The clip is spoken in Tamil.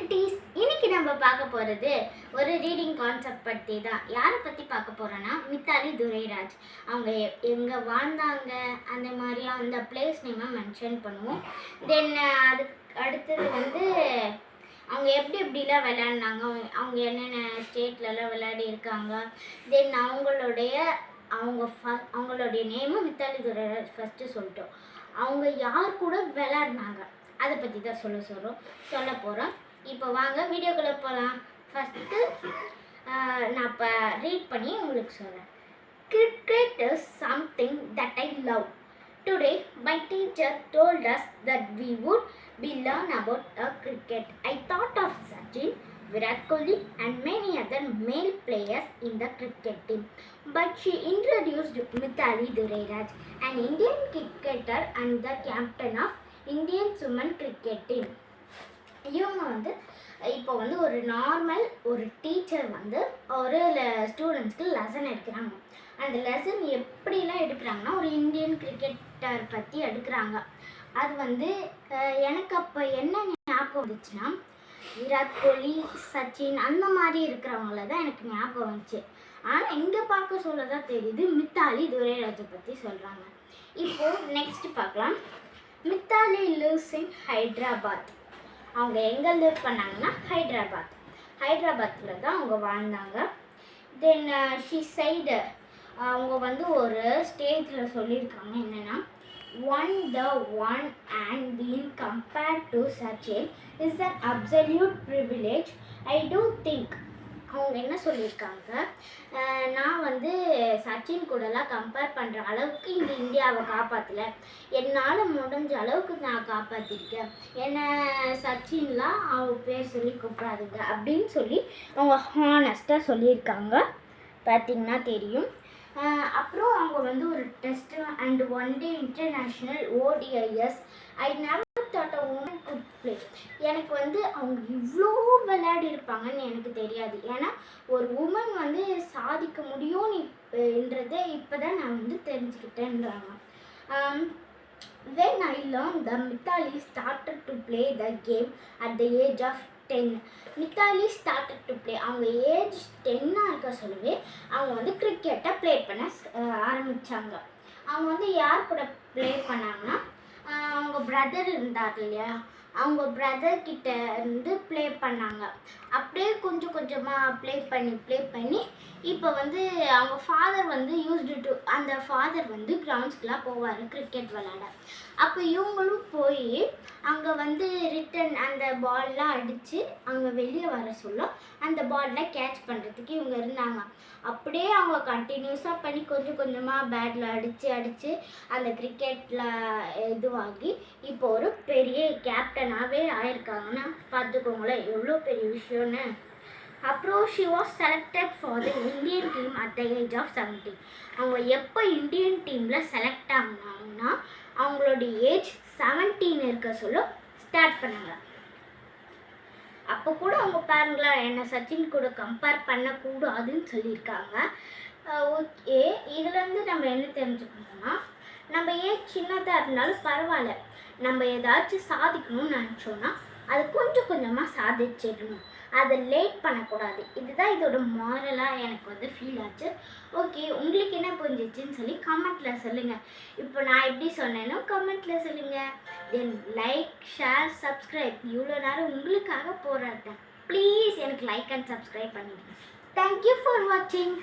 குட்டீஸ், இன்னைக்கு நம்ம பார்க்க போகிறது ஒரு ரீடிங் கான்செப்ட் பற்றி தான். யாரை பற்றி பார்க்க போகிறோன்னா, மித்தாலி துரைராஜ். அவங்க எங்கே வாழ்ந்தாங்க, அந்த மாதிரி அந்த பிளேஸ் நேமை மென்ஷன் பண்ணுவோம். தென் அதுக்கு அடுத்தது அவங்க எப்படிலாம் விளையாடினாங்க, அவங்க என்னென்ன ஸ்டேட்லலாம் விளையாடி இருக்காங்க. தென் அவங்களுடைய நேமும் மித்தாலி துரைராஜ் ஃபஸ்ட்டு சொல்லிட்டோம். அவங்க யார் கூட விளையாடினாங்க அதை பற்றி தான் சொல்ல போகிறோம். இப்போ வாங்க வீடியோக்குள்ளே போகலாம். ஃபஸ்ட்டு நான் இப்போ ரீட் பண்ணி உங்களுக்கு சொல்கிறேன். Cricket is something that I love. Today, my teacher told us that we would be learn about cricket. I thought of Sachin, Virat Kohli and many other male players in the cricket team. But she introduced Mithali Dureraj, an Indian cricketer and the captain of Indian women cricket team. இவங்க இப்போ ஒரு நார்மல் ஒரு டீச்சர் ஒரு ஸ்டூடெண்ட்ஸ்க்கு லெசன் எடுக்கிறாங்க. அந்த லெசன் எப்படிலாம் எடுக்கிறாங்கன்னா, ஒரு இந்தியன் கிரிக்கெட்டர் பற்றி எடுக்கிறாங்க. அது எனக்கு அப்போ என்ன ஞாபகம் வந்துச்சுன்னா, விராட் கோலி, சச்சின் அந்த மாதிரி இருக்கிறவங்கள தான் எனக்கு ஞாபகம் வந்துச்சு. ஆனால் இங்கே பார்க்க சொல்ல தான் தெரியுது மித்தாலி துரைராஜை பற்றி சொல்கிறாங்க. இப்போது நெக்ஸ்ட் பார்க்கலாம். Mithali lives in Hyderabad. அவங்க எங்கே லிவ் பண்ணாங்கன்னா ஹைதராபாத்தில் தான் அவங்க வாழ்ந்தாங்க. தென் ஷி சைடு அவங்க ஒரு ஸ்டேஜில் சொல்லியிருக்காங்க என்னென்னா, one and being compared to Sachin is an absolute privilege. I do think அவங்க என்ன சொல்லியிருக்காங்க, நான் சச்சின் கூடலாம் கம்பேர் பண்ணுற அளவுக்கு இந்த இந்தியாவை காப்பாற்றலை, என்னால் முடிஞ்ச அளவுக்கு நான் காப்பாற்றிருக்கேன், என்ன சச்சின்லாம் அவங்க பேர் சொல்லி கூப்பிடாதுங்க அப்படின்னு சொல்லி அவங்க ஹானஸ்ட்டாக சொல்லியிருக்காங்க. பார்த்திங்கன்னா தெரியும். அப்புறம் அவங்க ஒரு test and one day international ODIs. I never thought a woman could play. எனக்கு அவங்க இவ்வளோ விளையாடி இருப்பாங்கன்னு எனக்கு தெரியாது. ஏன்னா ஒரு உமன் சாதிக்க முடியும்ன்றதை இப்போ தான் நான் தெரிஞ்சுக்கிட்டேன்றாங்க. When I learned that Mithali started to play the game at the age of 10. Mithali started to play. அவங்க ஏஜ் 10 இருக்க சொல்லவே அவங்க கிரிக்கெட்டை ப்ளே பண்ண ஆரம்பித்தாங்க. அவங்க யார் கூட ப்ளே பண்ணாங்கன்னா, அவங்க பிரதர் இருந்தார் இல்லையா, அவங்க பிரதர்கிட்ட ப்ளே பண்ணாங்க. அப்படியே கொஞ்சம் கொஞ்சமாக ப்ளே பண்ணி இப்போ அவங்க ஃபாதர் யூஸ்டு டு அந்த ஃபாதர் கிரவுண்ட்ஸ்க்கெலாம் போவார் கிரிக்கெட் விளையாட. அப்போ இவங்களும் போய் அங்கே ரிட்டன் அந்த பால்லாம் அடித்து அங்கே வெளியே வர சொல்ல அந்த பாலில் கேட்ச் பண்ணுறதுக்கு இவங்க இருந்தாங்க. அப்படியே அவங்க கண்டினியூஸாக பண்ணி கொஞ்சம் கொஞ்சமாக பேட்டில் அடித்து அந்த கிரிக்கெட்டில் இதுவாகி இப்போ ஒரு பெரிய கேப்டனாகவே ஆயிருக்காங்கன்னா பார்த்துக்கோங்களேன் எவ்வளோ பெரிய விஷயம்னு. அப்புறம் she was selected for the Indian team at the age of 17. அவங்க எப்போ இந்தியன் டீமில் செலக்ட் ஆகினாங்கன்னா அவங்களுடைய ஏஜ் 17 இருக்க சொல்ல ஸ்டார்ட் பண்ணாங்க. அப்போ கூட அவங்க பாருங்களேன், என்னை சச்சின் கூட கம்பேர் பண்ணக்கூடாதுன்னு சொல்லியிருக்காங்க. ஓகே, இதுலேருந்து நம்ம என்ன தெரிஞ்சுக்கணும்னா, நம்ம ஏஜ் சின்னதாக இருந்தாலும் பரவாயில்ல, நம்ம ஏதாச்சும் சாதிக்கணும்னு நினச்சோன்னா அது கொஞ்சம் கொஞ்சமாக சாதிச்சிடணும், அதை லேட் பண்ணக்கூடாது. இதுதான் இதோட மாரலாக எனக்கு ஃபீல் ஆச்சு. ஓகே, உங்களுக்கு என்ன புரிஞ்சிச்சுன்னு சொல்லி கமெண்ட்டில் சொல்லுங்கள். இப்போ நான் எப்படி சொன்னேனோ கமெண்ட்டில் சொல்லுங்கள். Then like, share, subscribe. இவ்வளோ நேரம் உங்களுக்காக போராட்டேன். ப்ளீஸ் எனக்கு லைக் அண்ட் சப்ஸ்கிரைப் பண்ணிடுங்க. தேங்க்யூ ஃபார் வாட்சிங்.